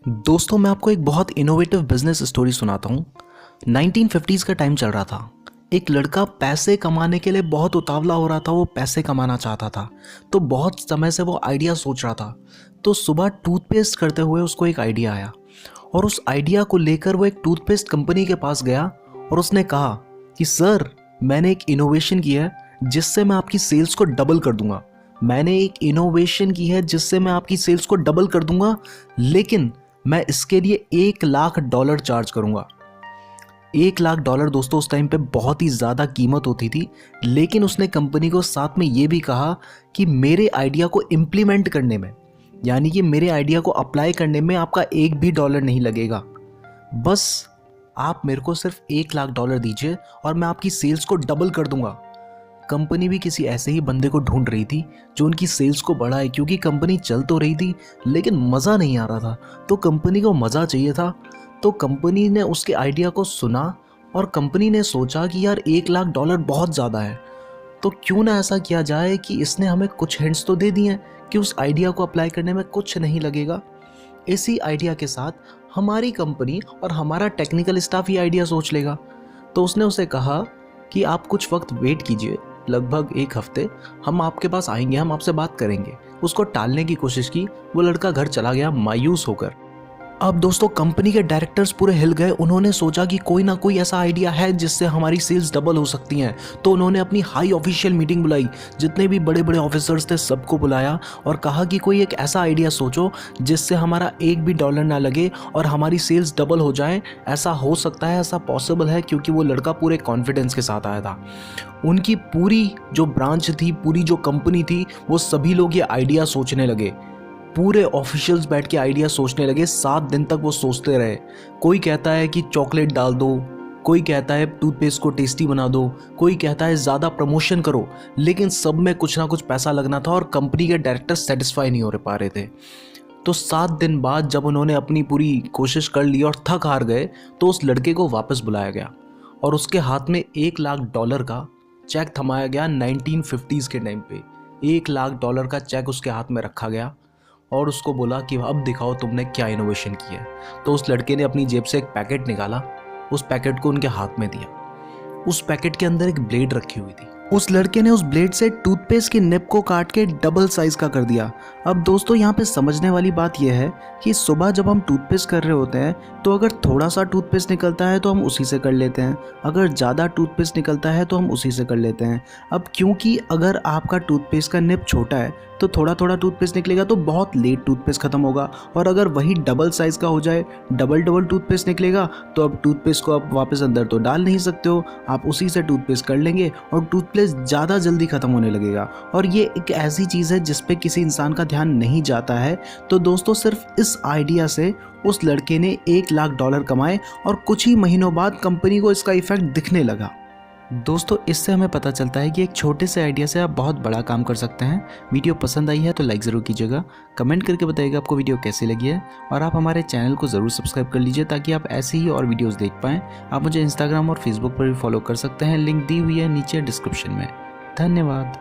दोस्तों मैं आपको एक बहुत इनोवेटिव बिजनेस स्टोरी सुनाता हूँ। 1950s का टाइम चल रहा था। एक लड़का पैसे कमाने के लिए बहुत उतावला हो रहा था, वो पैसे कमाना चाहता था। तो बहुत समय से वो आइडिया सोच रहा था। तो सुबह टूथपेस्ट करते हुए उसको एक आइडिया आया और उस आइडिया को लेकर वो एक टूथपेस्ट कंपनी के पास गया और उसने कहा कि सर, मैंने एक इनोवेशन की है जिससे मैं आपकी सेल्स को डबल कर दूंगा। मैंने एक इनोवेशन की है जिससे मैं आपकी सेल्स को डबल कर दूंगा, लेकिन मैं इसके लिए $1,00,000 चार्ज करूंगा। $1,00,000 दोस्तों उस टाइम पे बहुत ही ज़्यादा कीमत होती थी, लेकिन उसने कंपनी को साथ में ये भी कहा कि मेरे आइडिया को इम्प्लीमेंट करने में, यानी कि मेरे आइडिया को अप्लाई करने में आपका एक भी डॉलर नहीं लगेगा। बस आप मेरे को सिर्फ $1,00,000 दीजिए और मैं आपकी सेल्स को डबल कर दूंगा। कंपनी भी किसी ऐसे ही बंदे को ढूंढ रही थी जो उनकी सेल्स को बढ़ाए, क्योंकि कंपनी चल तो रही थी लेकिन मज़ा नहीं आ रहा था। तो कंपनी को मज़ा चाहिए था। तो कंपनी ने उसके आइडिया को सुना और कंपनी ने सोचा कि यार $1,00,000 बहुत ज़्यादा है, तो क्यों ना ऐसा किया जाए कि इसने हमें कुछ हिंट्स तो दे दिए हैं कि उस आइडिया को अप्लाई करने में कुछ नहीं लगेगा। इसी आइडिया के साथ हमारी कंपनी और हमारा टेक्निकल स्टाफ ये आइडिया सोच लेगा। तो उसने उसे कहा कि आप कुछ वक्त वेट कीजिए, लगभग 1 हफ्ते हम आपके पास आएंगे, हम आपसे बात करेंगे। उसको टालने की कोशिश की, वो लड़का घर चला गया मायूस होकर। अब दोस्तों कंपनी के डायरेक्टर्स पूरे हिल गए। उन्होंने सोचा कि कोई ना कोई ऐसा आइडिया है जिससे हमारी सेल्स डबल हो सकती हैं। तो उन्होंने अपनी हाई ऑफिशियल मीटिंग बुलाई, जितने भी बड़े बड़े ऑफिसर्स थे सबको बुलाया और कहा कि कोई एक ऐसा आइडिया सोचो जिससे हमारा एक भी डॉलर ना लगे और हमारी सेल्स डबल हो जाए। ऐसा हो सकता है, ऐसा पॉसिबल है, क्योंकि वो लड़का पूरे कॉन्फिडेंस के साथ आया था। उनकी पूरी जो ब्रांच थी, पूरी जो कंपनी थी, वो सभी लोग ये आइडिया सोचने लगे। पूरे ऑफिशियल्स बैठ के आइडिया सोचने लगे। 7 दिन तक वो सोचते रहे। कोई कहता है कि चॉकलेट डाल दो, कोई कहता है टूथपेस्ट को टेस्टी बना दो, कोई कहता है ज़्यादा प्रमोशन करो, लेकिन सब में कुछ ना कुछ पैसा लगना था और कंपनी के डायरेक्टर सेटिस्फाई नहीं हो पा रहे थे। तो 7 दिन बाद जब उन्होंने अपनी पूरी कोशिश कर ली और थक हार गए, तो उस लड़के को वापस बुलाया गया और उसके हाथ में $1,00,000 का चेक थमाया गया। 1950s के टाइम पे $1,00,000 का चेक उसके हाथ में रखा गया और उसको बोला कि अब दिखाओ तुमने क्या इनोवेशन की है। तो उस लड़के ने अपनी जेब से एक पैकेट निकाला, उस पैकेट को उनके हाथ में दिया। उस पैकेट के अंदर एक ब्लेड रखी हुई थी। उस लड़के ने उस ब्लेड से टूथपेस्ट की निब को काट के डबल साइज का कर दिया। अब दोस्तों यहाँ पे समझने वाली बात यह है कि सुबह जब हम टूथपेस्ट कर रहे होते हैं तो अगर थोड़ा सा टूथपेस्ट निकलता है तो हम उसी से कर लेते हैं, अगर ज़्यादा टूथपेस्ट निकलता है तो हम उसी से कर लेते हैं। अब क्योंकि अगर आपका टूथपेस्ट का निब छोटा है तो थोड़ा थोड़ा टूथपेस्ट निकलेगा तो बहुत लेट टूथपेस्ट खत्म होगा, और अगर वही डबल साइज़ का हो जाए, डबल डबल टूथपेस्ट निकलेगा, तो अब टूथपेस्ट को आप वापस अंदर तो डाल नहीं सकते हो, आप उसी से टूथपेस्ट कर लेंगे और टूथपेस्ट ज़्यादा जल्दी ख़त्म होने लगेगा। और ये एक ऐसी चीज़ है जिस पे किसी इंसान का ध्यान नहीं जाता है। तो दोस्तों सिर्फ इस आइडिया से उस लड़के ने $1,00,000 कमाए और कुछ ही महीनों बाद कंपनी को इसका इफेक्ट दिखने लगा। दोस्तों इससे हमें पता चलता है कि एक छोटे से आइडिया से आप बहुत बड़ा काम कर सकते हैं। वीडियो पसंद आई है तो लाइक ज़रूर कीजिएगा, कमेंट करके बताइएगा आपको वीडियो कैसी लगी है, और आप हमारे चैनल को ज़रूर सब्सक्राइब कर लीजिए ताकि आप ऐसी ही और वीडियोस देख पाएँ। आप मुझे इंस्टाग्राम और फेसबुक पर भी फॉलो कर सकते हैं, लिंक दी हुई है नीचे डिस्क्रिप्शन में। धन्यवाद।